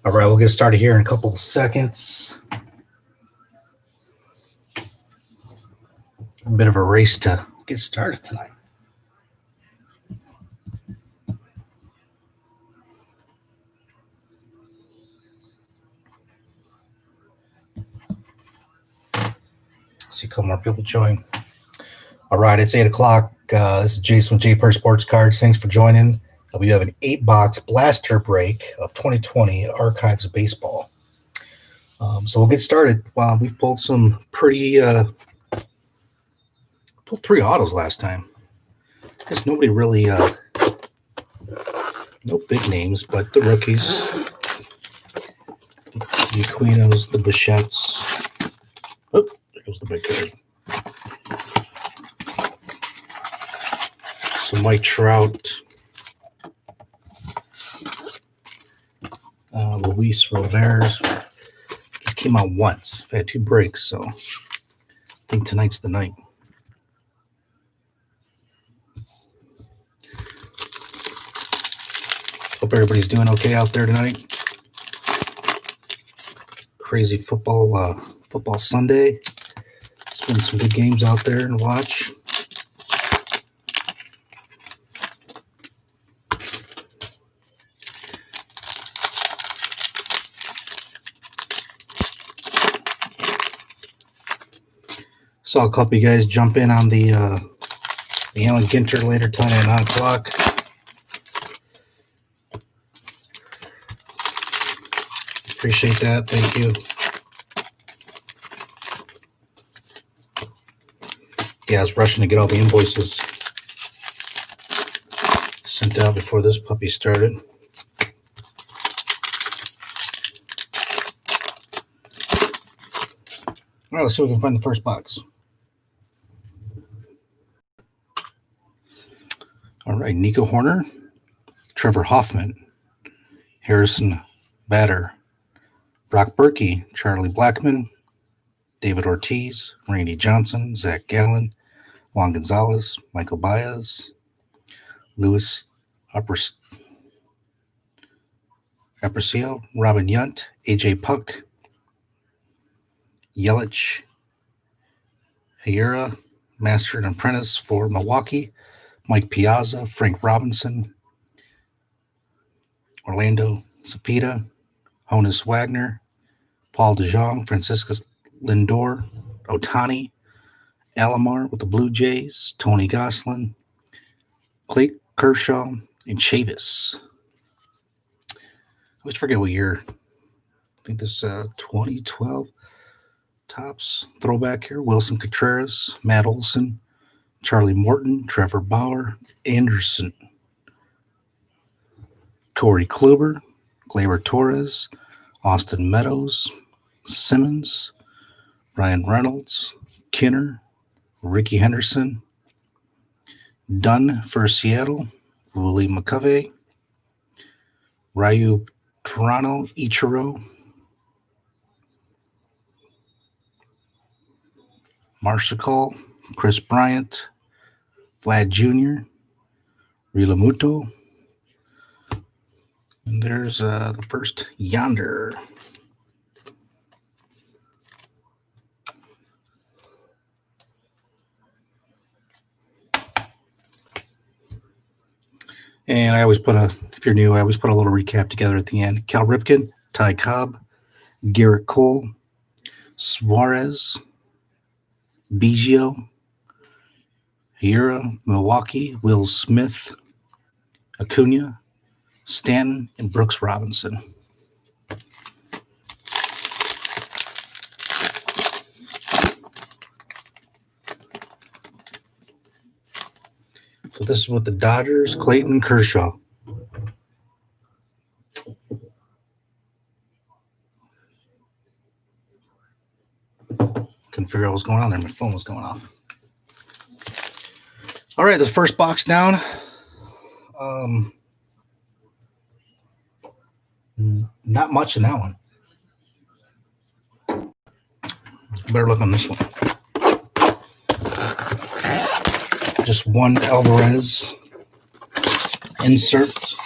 All right, we'll get started here in a couple of seconds. A bit of a race to get started tonight. See a couple more people join. All right, it's 8 o'clock. This is Jason with JPer Sports Cards. Thanks for joining. We have an 8-box blaster break of 2020 Archives Baseball. So we'll get started. Wow, we've pulled some pretty pulled 3 autos last time. I guess nobody really no big names, but the rookies, the Aquinos, the Bichettes. Oh, there goes the big card. So Mike Trout, Luis Roveres. This came out once. I've had 2 breaks, so I think tonight's the night. Hope everybody's doing okay out there tonight. Crazy football Sunday. It's been some good games out there to watch. Saw a couple of you guys jump in on the Allen Ginter later tonight at 9 o'clock. Appreciate that. Thank you. Yeah, I was rushing to get all the invoices sent out before this puppy started. All right, let's see if we can find the first box. All right, Nico Horner, Trevor Hoffman, Harrison Bader, Brock Berkey, Charlie Blackmon, David Ortiz, Randy Johnson, Zach Gallen, Juan Gonzalez, Michael Baez, Luis Aparicio, Robin Yount, AJ Puck, Yelich, Higuera, Master and Apprentice for Milwaukee, Mike Piazza, Frank Robinson, Orlando Cepeda, Honus Wagner, Paul DeJong, Franciscus Lindor, Ohtani, Alomar with the Blue Jays, Tony Gosselin, Clayton Kershaw, and Chavis. I always forget what year. I think this 2012 Topps throwback here. Wilson Contreras, Matt Olson, Charlie Morton, Trevor Bauer, Anderson, Corey Kluber, Gleyber Torres, Austin Meadows, Simmons, Ryan Reynolds, Kinner, Ricky Henderson, Dunn for Seattle, Willie McCovey, Ryu Toronto, Ichiro, Marshall, Chris Bryant, Vlad Jr., Rilamuto, and there's the first Yonder. And I always if you're new, I always put a little recap together at the end. Cal Ripken, Ty Cobb, Garrett Cole, Suarez, Biggio, Higuera, Milwaukee, Will Smith, Acuna, Stanton, and Brooks Robinson. So this is with the Dodgers, Clayton Kershaw. Couldn't figure out what was going on there. My phone was going off. All right, this first box down. Not much in that one. Better look on this one. Just one Alvarez insert.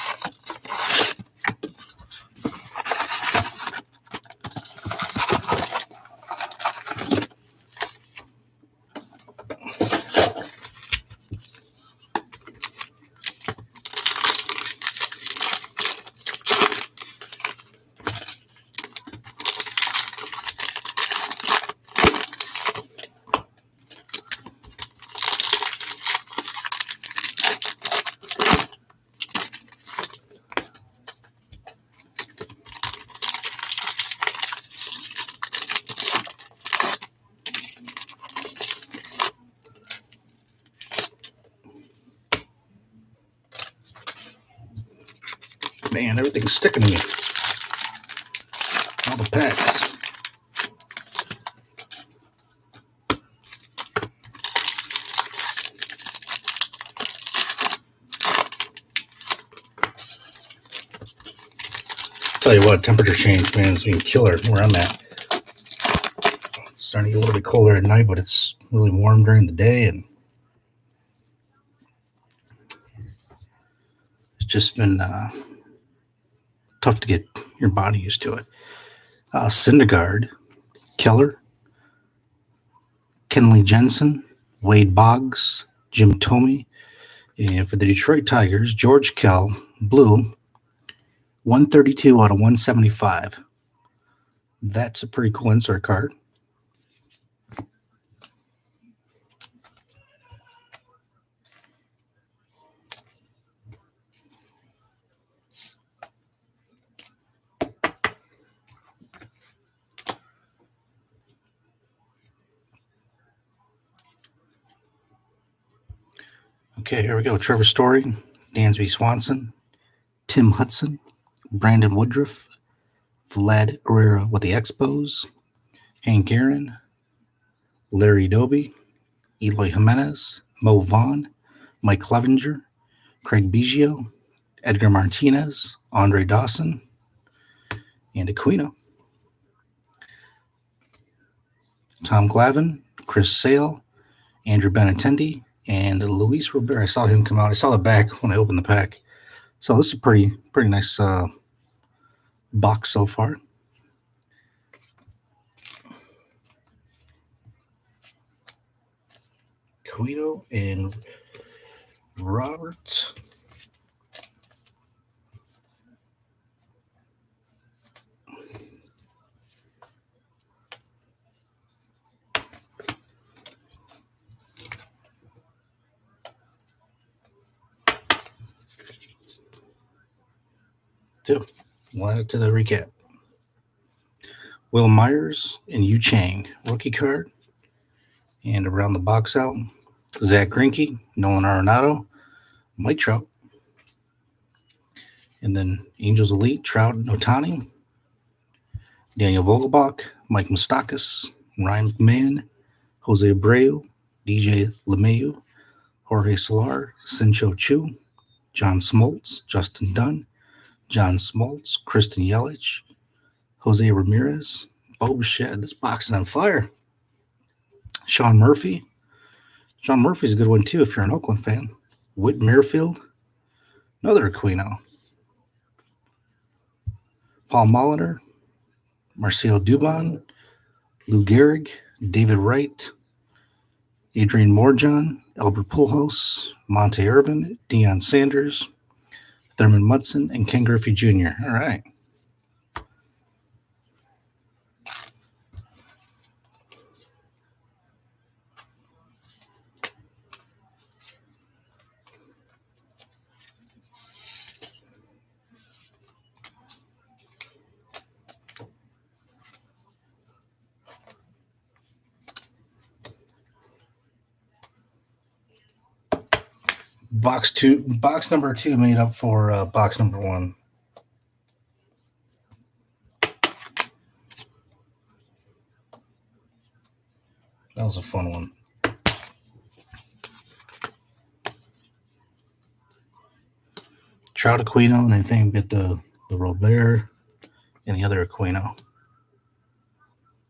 Man, everything's sticking to me. All the packs. Tell you what, temperature change, man, is being killer where I'm at. It's starting to get a little bit colder at night, but it's really warm during the day, and it's just been tough to get your body used to it. Syndergaard, Keller, Kenley Jensen, Wade Boggs, Jim Thome, and for the Detroit Tigers, George Kell, blue, 132 out of 175. That's a pretty cool insert card. Okay, here we go. Trevor Story, Dansby Swanson, Tim Hudson, Brandon Woodruff, Vlad Guerrero with the Expos, Hank Aaron, Larry Doby, Eloy Jimenez, Mo Vaughn, Mike Clevenger, Craig Biggio, Edgar Martinez, Andre Dawson, and Aquino. Tom Glavine, Chris Sale, Andrew Benintendi, and Luis Robert. I saw him come out. I saw the back when I opened the pack. So this is a pretty nice box so far. Aquino and Robert. Two. We'll add it to the recap. Will Myers and Yu Chang, rookie card. And around the box out, Zach Greinke, Nolan Arenado, Mike Trout. And then Angels Elite, Trout and Ohtani, Daniel Vogelbach, Mike Moustakas, Ryan McMahon, Jose Abreu, DJ LeMahieu, Jorge Soler, Sincho Chu, John Smoltz, Justin Dunn, John Smoltz, Kristen Yelich, Jose Ramirez, Bo Bichette. This box is on fire. Sean Murphy. Sean Murphy's a good one, too, if you're an Oakland fan. Whit Merrifield. Another Aquino. Paul Molitor. Marcel Dubon. Lou Gehrig. David Wright. Adrian Morjon. Albert Pujols. Monte Irvin. Deion Sanders. Thurman Munson. And Ken Griffey Jr. All right. Box number 2 made up for box number 1. That was a fun one. Trout Aquino, and I think get the Robert and the other Aquino.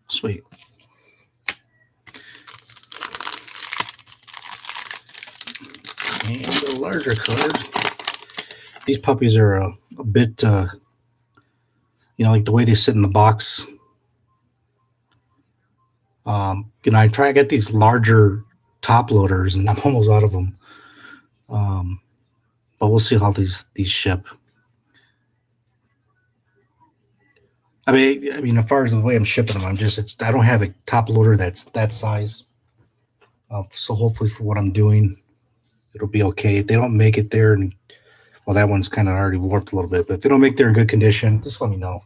Sweet. And the larger card. These puppies are a bit, like the way they sit in the box. I try to get these larger top loaders, and I'm almost out of them. But we'll see how these ship. I mean, as far as the way I'm shipping them, I don't have a top loader that's that size. So hopefully for what I'm doing, it'll be okay. If they don't make it there, that one's kind of already warped a little bit, but if they don't make it there in good condition, just let me know.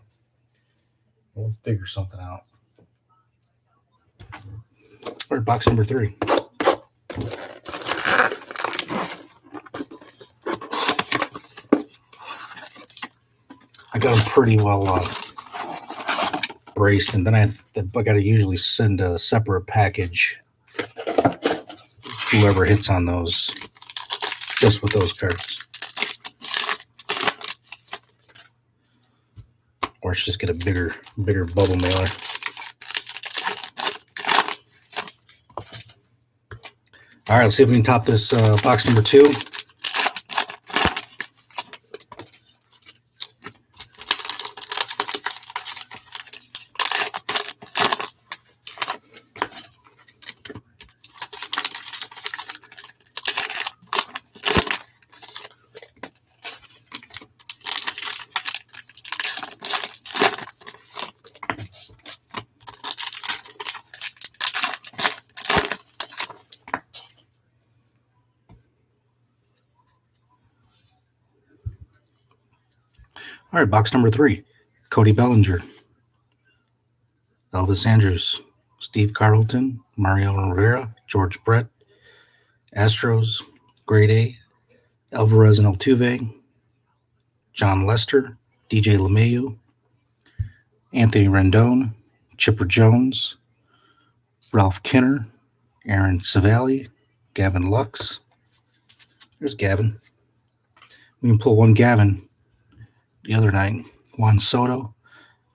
We'll figure something out. All right, box number 3. got them pretty well braced, and then I got to usually send a separate package. Whoever hits on those, just with those cards, or it's just get a bigger bubble mailer. All right, let's see if we can top this box number 2. All right, box number 3. Cody Bellinger, Elvis Andrus, Steve Carlton, Mariano Rivera, George Brett, Astros, Grade A, Alvarez and Altuve, John Lester, DJ LeMahieu, Anthony Rendon, Chipper Jones, Ralph Kinner, Aaron Savali, Gavin Lux. There's Gavin. We can pull one Gavin the other night. Juan Soto,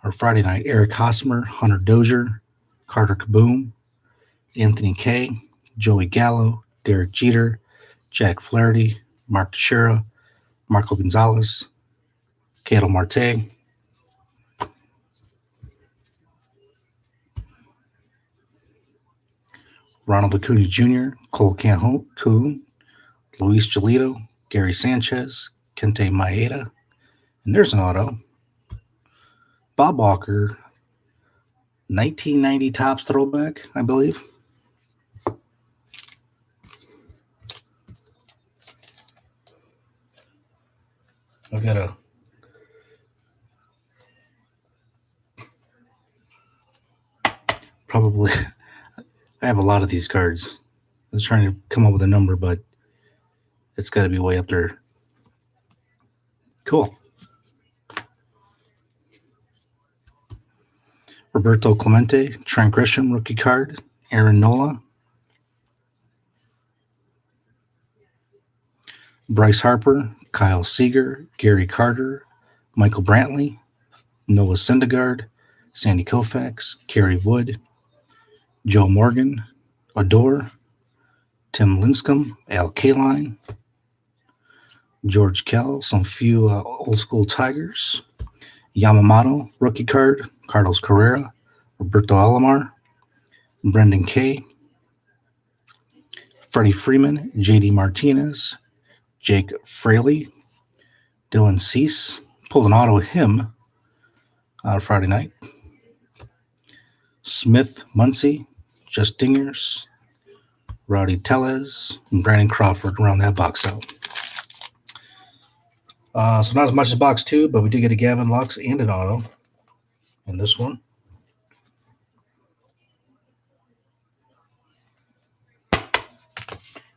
or Friday night, Eric Hosmer, Hunter Dozier, Carter Kaboom, Anthony Kay, Joey Gallo, Derek Jeter, Jack Flaherty, Mark Teixeira, Marco Gonzalez, Ketel Marte, Ronald Acuna Jr., Cole Calhoun, Luis Giolito, Gary Sanchez, Kente Maeda, and there's an auto. Bob Walker, 1990 Topps throwback, I believe. I've got a probably I have a lot of these cards. I was trying to come up with a number, but it's got to be way up there. Cool. Roberto Clemente, Trent Grisham, rookie card. Aaron Nola. Bryce Harper, Kyle Seager, Gary Carter, Michael Brantley, Noah Syndergaard, Sandy Koufax, Kerry Wood, Joe Morgan, Odor, Tim Lincecum, Al Kaline, George Kell, some few old school Tigers, Yamamoto, rookie card, Carlos Carrera, Roberto Alomar, Brendan Kay, Freddie Freeman, JD Martinez, Jake Fraley, Dylan Cease, pulled an auto of him Friday night. Smith, Muncy, Just Dingers, Rowdy Tellez, and Brandon Crawford around that box out. So not as much as box 2, but we did get a Gavin Lux and an auto in this one.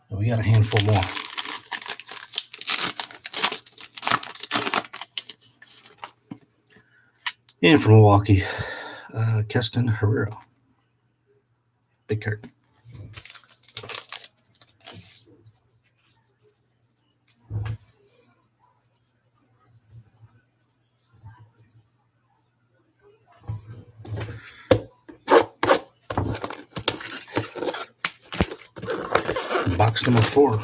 And we got a handful more. And from Milwaukee, Keston Herrera. Big card. Box number 4.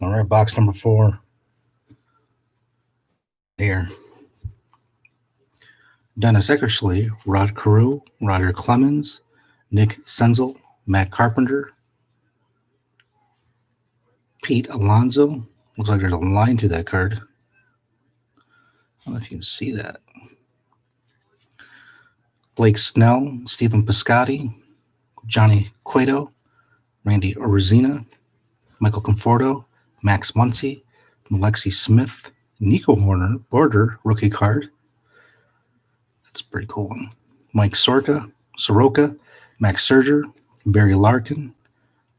All right, box number 4 here. Dennis Eckersley, Rod Carew, Roger Clemens, Nick Senzel, Matt Carpenter, Pete Alonso. Looks like there's a line through that card. I don't know if you can see that. Blake Snell, Stephen Piscotty, Johnny Cueto, Randy Orozina, Michael Conforto, Max Muncy, Alexi Smith, Nico Border, rookie card. That's a pretty cool one. Mike Soroka, Max Serger, Barry Larkin,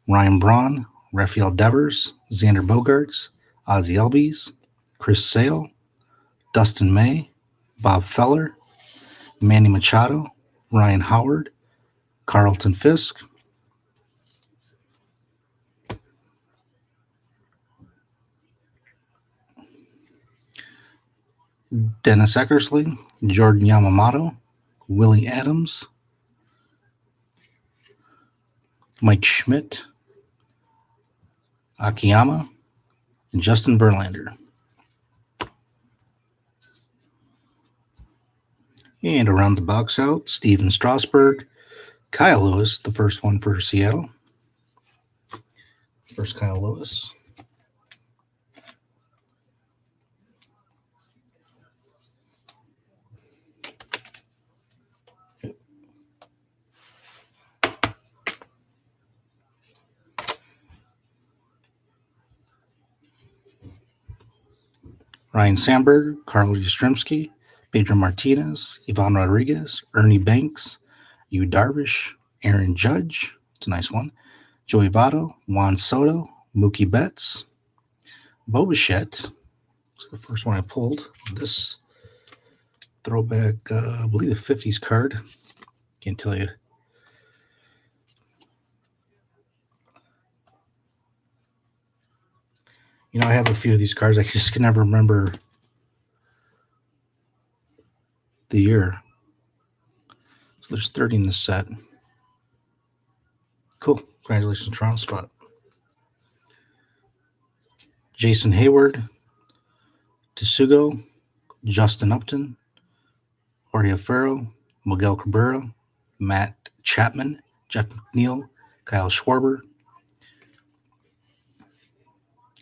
Ryan Braun, Rafael Devers, Xander Bogaerts, Ozzie Albies, Chris Sale, Dustin May, Bob Feller, Manny Machado, Ryan Howard, Carlton Fisk, Dennis Eckersley, Jordan Yamamoto, Willie Adams, Mike Schmidt, Akiyama, and Justin Verlander. And around the box out, Steven Strasburg, Kyle Lewis, the first one for Seattle. First Kyle Lewis. Ryan Sandberg, Carl Yastrzemski, Pedro Martinez, Ivan Rodriguez, Ernie Banks, Yu Darvish, Aaron Judge. It's a nice one. Joey Votto, Juan Soto, Mookie Betts, Bo Bichette. It's the first one I pulled. This throwback, I believe, the 50s card. Can't tell you. You know, I have a few of these cards. I just can never remember the year. So there's 30 in this set. Cool. Congratulations, Toronto spot. Jason Hayward, Tsugo, Justin Upton, Jorge Ferro, Miguel Cabrera, Matt Chapman, Jeff McNeil, Kyle Schwarber.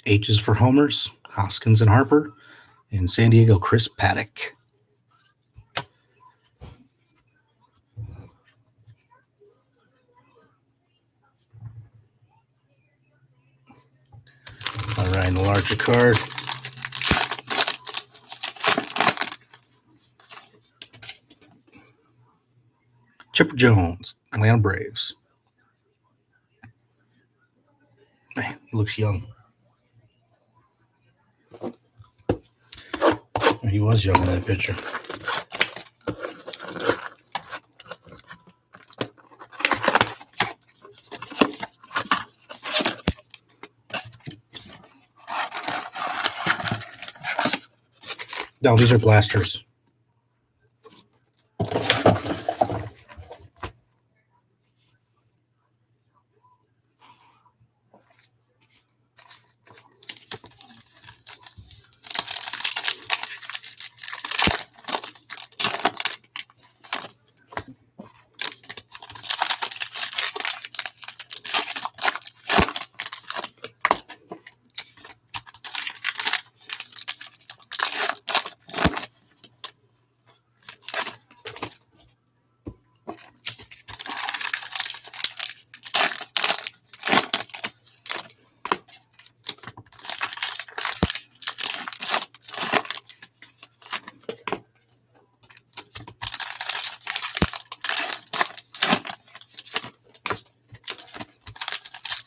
H's for homers, Hoskins and Harper, and San Diego, Chris Paddock. All right, the larger card. Chipper Jones, Atlanta Braves. Man, he looks young. He was young in that picture. No, these are blasters.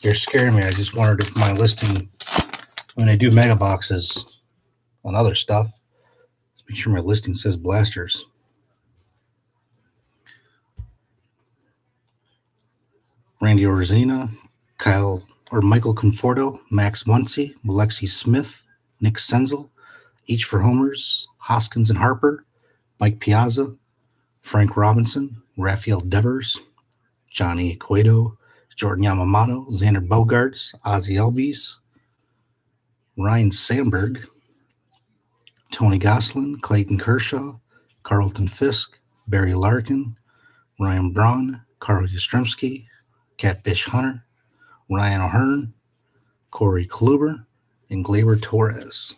You're scaring me. I just wondered if my listing, when I do mega boxes on other stuff, let's make sure my listing says blasters. Randy Orozina, Michael Conforto, Max Muncy, Alexi Smith, Nick Senzel, each for homers, Hoskins and Harper, Mike Piazza, Frank Robinson, Rafael Devers, Johnny Cueto, Jordan Yamamoto, Xander Bogaerts, Ozzie Albies, Ryan Sandberg, Tony Goslin, Clayton Kershaw, Carlton Fisk, Barry Larkin, Ryan Braun, Carl Yastrzemski, Catfish Hunter, Ryan O'Hearn, Corey Kluber, and Gleyber Torres.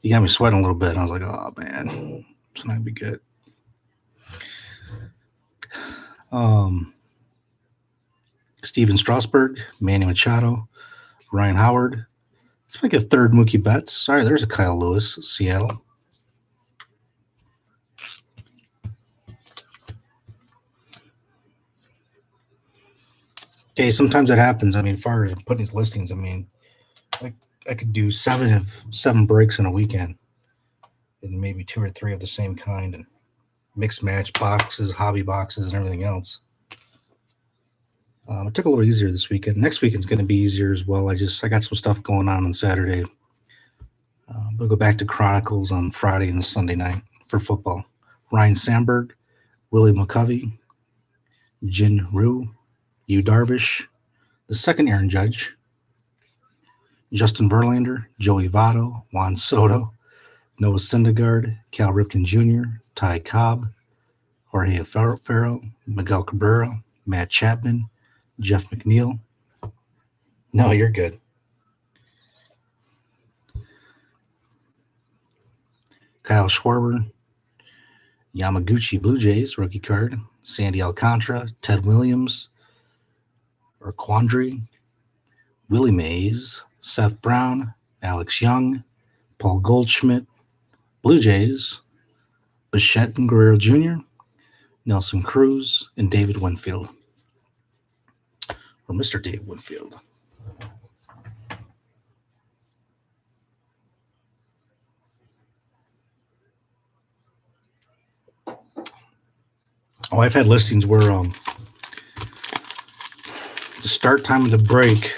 You got me sweating a little bit. I was like, oh, man, this might be good. Steven Strasburg, Manny Machado, Ryan Howard. Let's make a third Mookie Betts. Sorry, there's a Kyle Lewis, Seattle. Okay, sometimes that happens. I mean, as far as putting these listings, I mean, I could do seven breaks in a weekend, and maybe 2 or 3 of the same kind, and mixed match boxes, hobby boxes, and everything else. It took a little easier this weekend. Next weekend's going to be easier as well. I got some stuff going on Saturday. We'll go back to Chronicles on Friday and Sunday night for football. Ryan Sandberg, Willie McCovey, Jin Ryu, Yu Darvish, the second Aaron Judge, Justin Verlander, Joey Votto, Juan Soto, Noah Syndergaard, Cal Ripken Jr., Ty Cobb, Jorge Farrell, Miguel Cabrera, Matt Chapman, Jeff McNeil. No, you're good. Kyle Schwarber, Yamaguchi Blue Jays, rookie card, Sandy Alcantara, Ted Williams, or Quandary, Willie Mays, Seth Brown, Alex Young, Paul Goldschmidt, Blue Jays, Bichette and Guerrero Jr., Nelson Cruz, and David Winfield. Or Mr. Dave Winfield. Oh, I've had listings where the start time of the break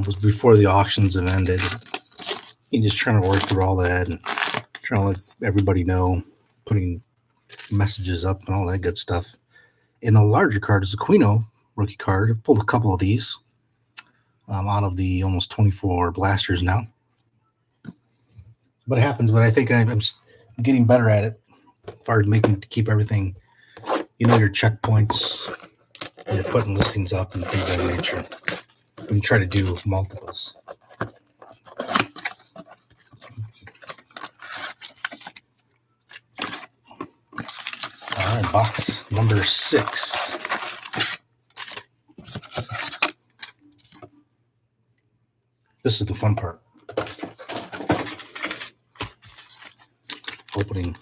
was before the auctions have ended. You're just trying to work through all that and trying to let everybody know, putting messages up and all that good stuff. And the larger card is the Aquino rookie card. I've pulled a couple of these out of the almost 24 blasters now. But it happens, but I think I'm getting better at it as far as to keep everything, your checkpoints, and you're putting listings up and things of that nature. We try to do multiples. All right, box number 6. This is the fun part. Opening.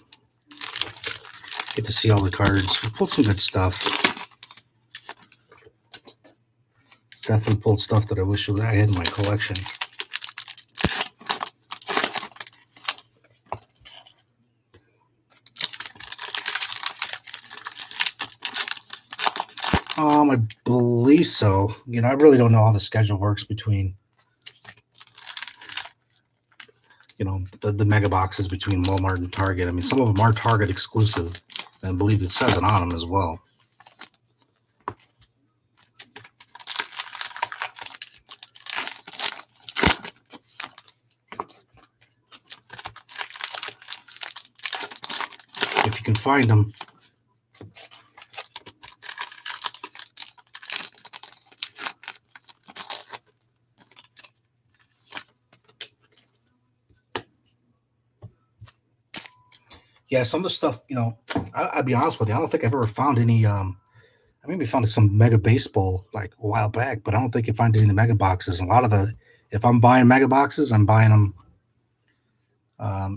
Get to see all the cards. We pulled some good stuff. Definitely pulled stuff that I wish I had in my collection. I believe so. I really don't know how the schedule works between, the mega boxes between Walmart and Target. I mean, some of them are Target exclusive, and I believe it says it on them as well. If you can find them. Yeah, some of the stuff, I'll be honest with you, I don't think I've ever found any, I maybe found some Mega Baseball like a while back, but I don't think you find any of the Mega boxes. And a lot of if I'm buying Mega boxes, I'm buying them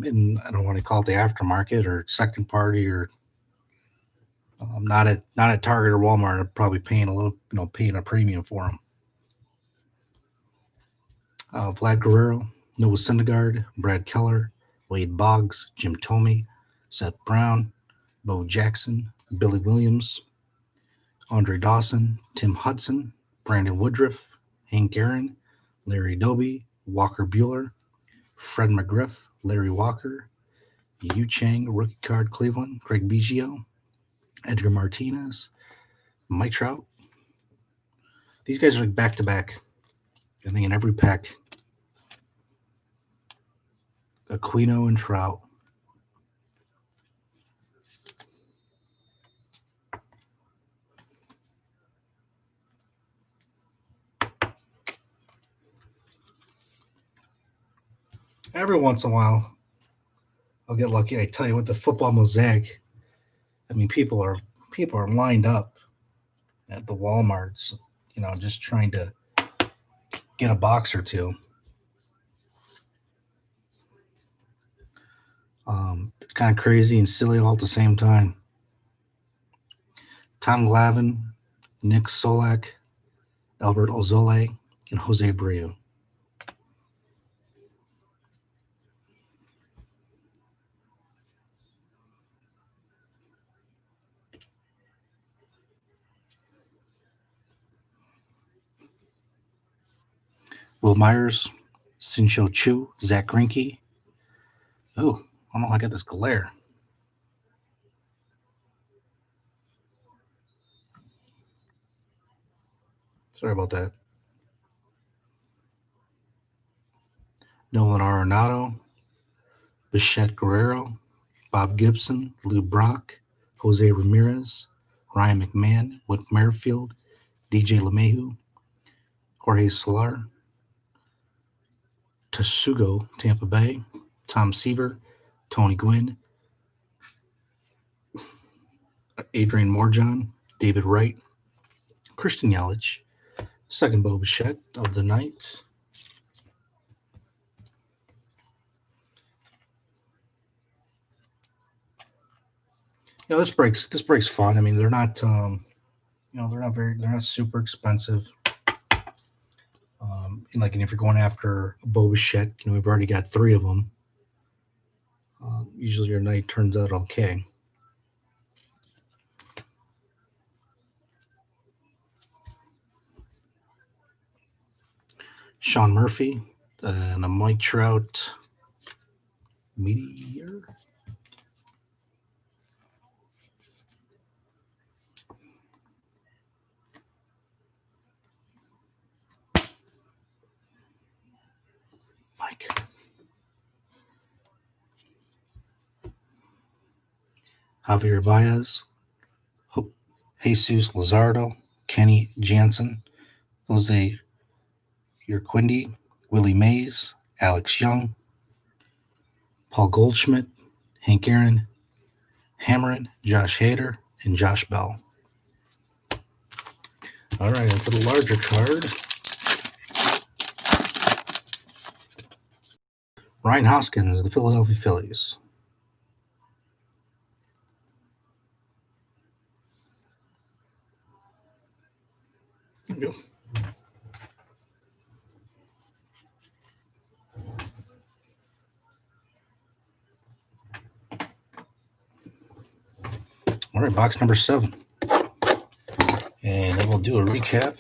in, I don't want to call it the aftermarket or second party, or not at Target or Walmart. I'm probably paying a little, paying a premium for them. Vlad Guerrero, Noah Syndergaard, Brad Keller, Wade Boggs, Jim Thome, Seth Brown, Bo Jackson, Billy Williams, Andre Dawson, Tim Hudson, Brandon Woodruff, Hank Aaron, Larry Doby, Walker Buehler, Fred McGriff, Larry Walker, Yu Chang, rookie card, Cleveland. Craig Biggio, Edgar Martinez, Mike Trout. These guys are like back to back. I think in every pack, Aquino and Trout. Every once in a while, I'll get lucky. I tell you what, the football mosaic. I mean, people are lined up at the Walmarts, just trying to get a box or two. It's kind of crazy and silly all at the same time. Tom Glavine, Nick Solak, Albert Ozole, and Jose Abreu. Will Myers, Sincho Chu, Zach Greinke. Oh, I don't know how I got this glare. Sorry about that. Nolan Arenado, Bichette Guerrero, Bob Gibson, Lou Brock, Jose Ramirez, Ryan McMahon, Whit Merrifield, DJ LeMahieu, Jorge Soler, Tasugo, Tampa Bay, Tom Seaver, Tony Gwynn, Adrian Morjon, David Wright, Christian Yelich, second Bo Bichette of the night. This breaks fun. I mean, they're not they're not super expensive. And if you're going after a Bo Bichette, we've already got 3 of them. Usually your night turns out okay. Sean Murphy and a Mike Trout Meteor. Mike. Javier Baez, Jesus Luzardo, Kenny Jansen, Jose Urquidy, Willie Mays, Alex Young, Paul Goldschmidt, Hank Aaron, Hammerin, Josh Hader, and Josh Bell. All right, and for the larger card, Ryan Hoskins, the Philadelphia Phillies. There you go. All right, box number 7. And then we'll do a recap.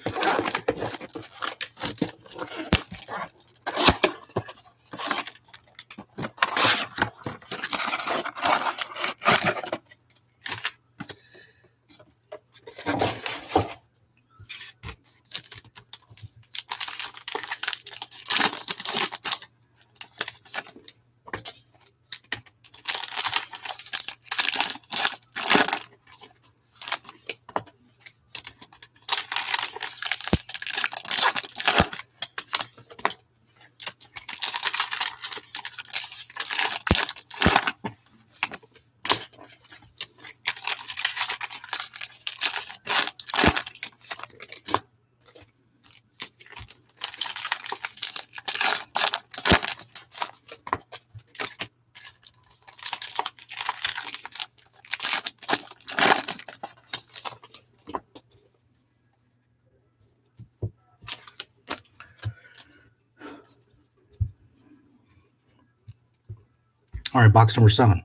All right, box number 7.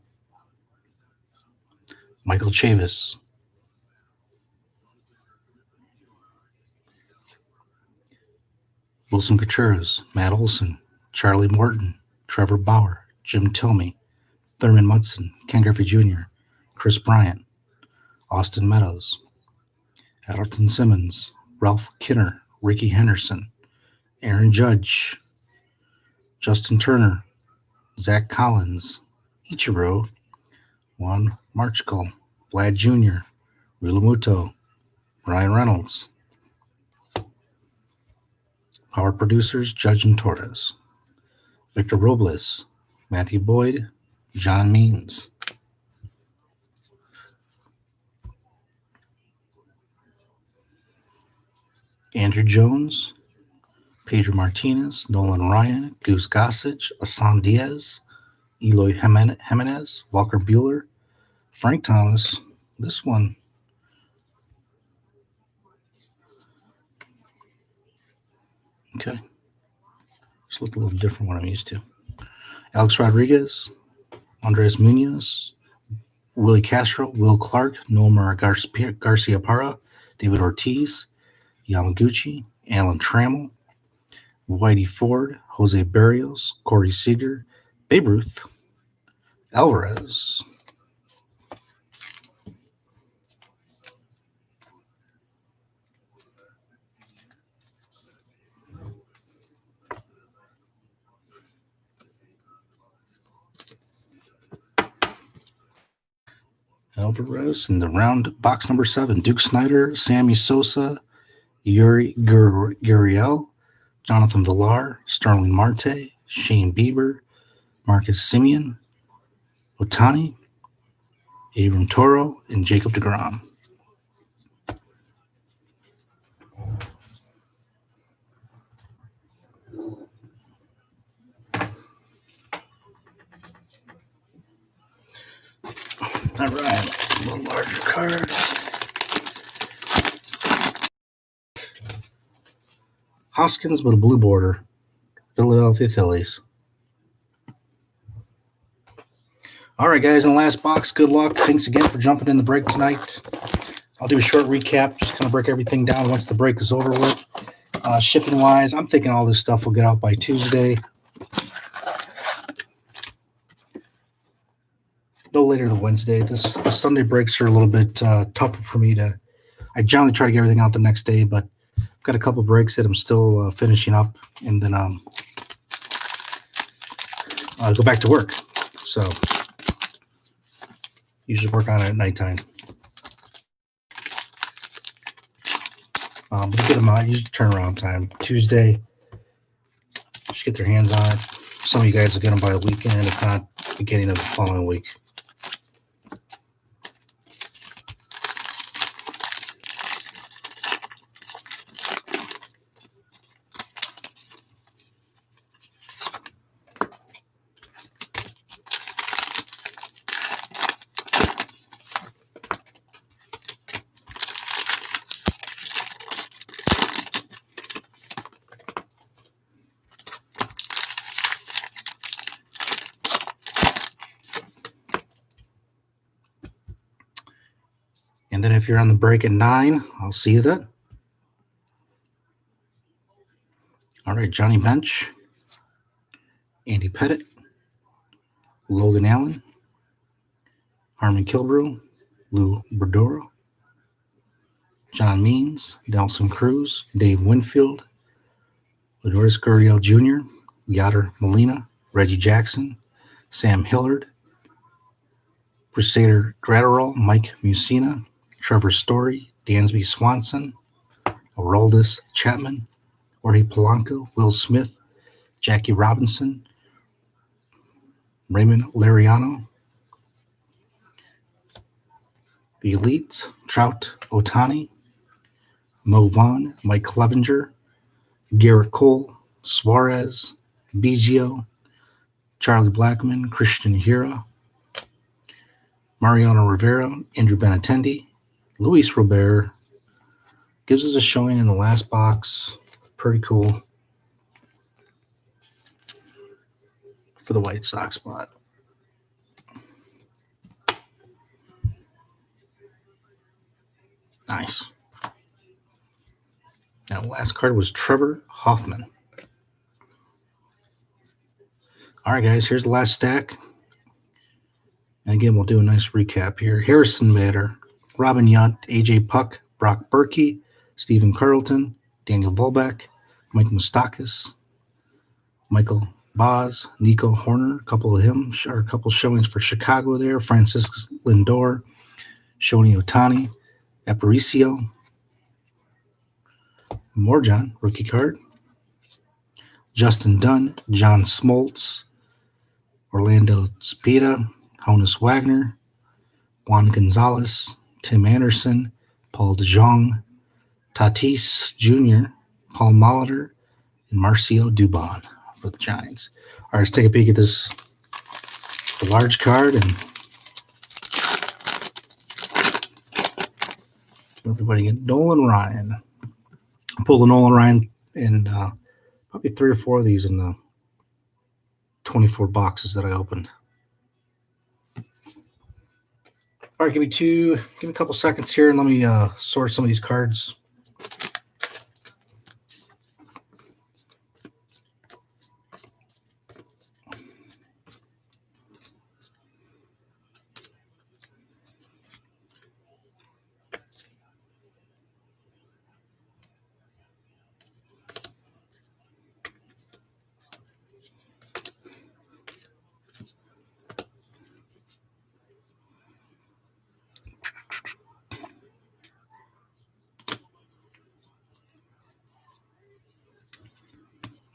Michael Chavis. Wilson Contreras, Matt Olson, Charlie Morton, Trevor Bauer, Jim Thome, Thurman Munson, Ken Griffey Jr., Chris Bryant, Austin Meadows, Adelton Simmons, Ralph Kinner, Ricky Henderson, Aaron Judge, Justin Turner, Zach Collins, Ichiro, Juan Marchkal, Vlad Jr., Rulamuto, Ryan Reynolds. Power producers, Judge and Torres. Victor Robles, Matthew Boyd, John Means. Andrew Jones, Pedro Martinez, Nolan Ryan, Goose Gossage, Asan Diaz, Eloy Jimenez, Walker Bueller, Frank Thomas. This one, okay, just looked a little different from what I'm used to. Alex Rodriguez, Andres Munoz, Willie Castro, Will Clark, Nomar Garcia Parra, David Ortiz, Yamaguchi, Alan Trammell, Whitey Ford, Jose Barrios, Corey Seager, Babe Ruth, Alvarez. Alvarez in the round box number 7. Duke Snider, Sammy Sosa, Yuri Gurriel, Jonathan Villar, Sterling Marte, Shane Bieber, Marcus Simeon, Otani, Abram Toro, and Jacob deGrom. All right, a little larger card. Hoskins with a blue border. Philadelphia Phillies. All right, guys, in the last box, good luck. Thanks again for jumping in the break tonight. I'll do a short recap, just kind of break everything down once the break is over with. Shipping-wise, I'm thinking all this stuff will get out by Tuesday. No later than Wednesday. The Sunday breaks are a little bit tougher for me to. I generally try to get everything out the next day, but I've got a couple breaks that I'm still finishing up, and then I'll go back to work. So usually work on it at nighttime. But get them out. Usually turnaround time Tuesday. Just get their hands on it. Some of you guys will get them by the weekend, if not beginning of the following week. And then if you're on the break at 9, I'll see you then. All right, Johnny Bench, Andy Pettit, Logan Allen, Harmon Killebrew, Lou Brodoro, John Means, Nelson Cruz, Dave Winfield, Lourdes Gurriel Jr., Yadier Molina, Reggie Jackson, Sam Hillard, Crusader Gratterall, Mike Mussina, Trevor Story, Dansby Swanson, Aroldis Chapman, Jorge Polanco, Will Smith, Jackie Robinson, Raymond Lariano, the Elites, Trout Otani, Mo Vaughn, Mike Clevenger, Garrett Cole, Suarez, Biggio, Charlie Blackmon, Christian Hira, Mariano Rivera, Andrew Benintendi, Luis Robert. Gives us a showing in the last box. Pretty cool for the White Sox spot. Nice. Now, the last card was Trevor Hoffman. All right, guys, here's the last stack. And again, we'll do a nice recap here. Harrison Bader, Robin Yount, AJ Puck, Brock Berkey, Stephen Carlton, Daniel Volbeck, Mike Moustakas, Michael Boz, Nico Horner, a couple showings for Chicago there. Franciscus Lindor, Shohei Ohtani, Aparicio, Morjan, rookie card, Justin Dunn, John Smoltz, Orlando Cepeda, Honus Wagner, Juan Gonzalez, Tim Anderson, Paul DeJong, Tatis Jr., Paul Molitor, and Marcio Dubon for the Giants. All right, let's take a peek at this large card and everybody get Nolan Ryan. I pulled a Nolan Ryan and probably 3 or 4 of these in the 24 boxes that I opened. All right, give me a couple seconds here and let me sort some of these cards.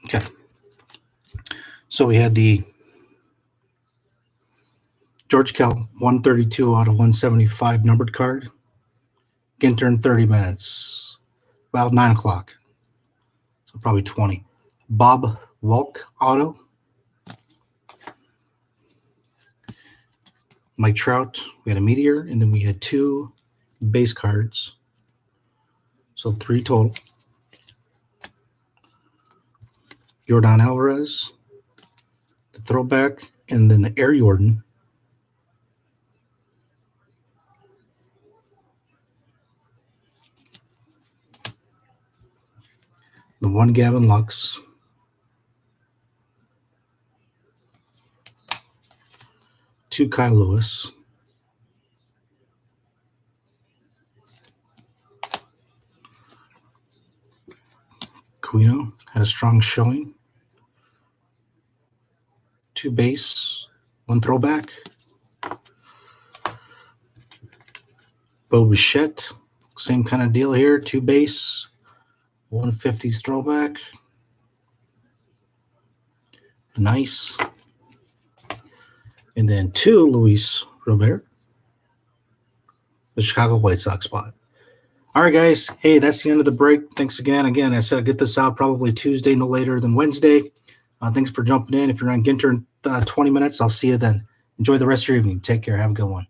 Okay. So we had the George Kell 132 out of 175 numbered card. Ginter in 30 minutes. About 9 o'clock. So probably 20. Bob Walk auto. Mike Trout. We had a Meteor. And then we had 2 base cards. So 3 total. Yordan Alvarez, the throwback, and then the Air Jordan. The 1 Gavin Lux. Two Kyle Lewis. Aquino had a strong showing. 2 base, 1 throwback. Bo Bichette, same kind of deal here. 2 base, 150s throwback. Nice. And then 2 Luis Robert, the Chicago White Sox spot. All right, guys. Hey, that's the end of the break. Thanks again. Again, I said I'd get this out probably Tuesday, no later than Wednesday. Thanks for jumping in. If you're on Ginter in 20 minutes, I'll see you then. Enjoy the rest of your evening. Take care. Have a good one.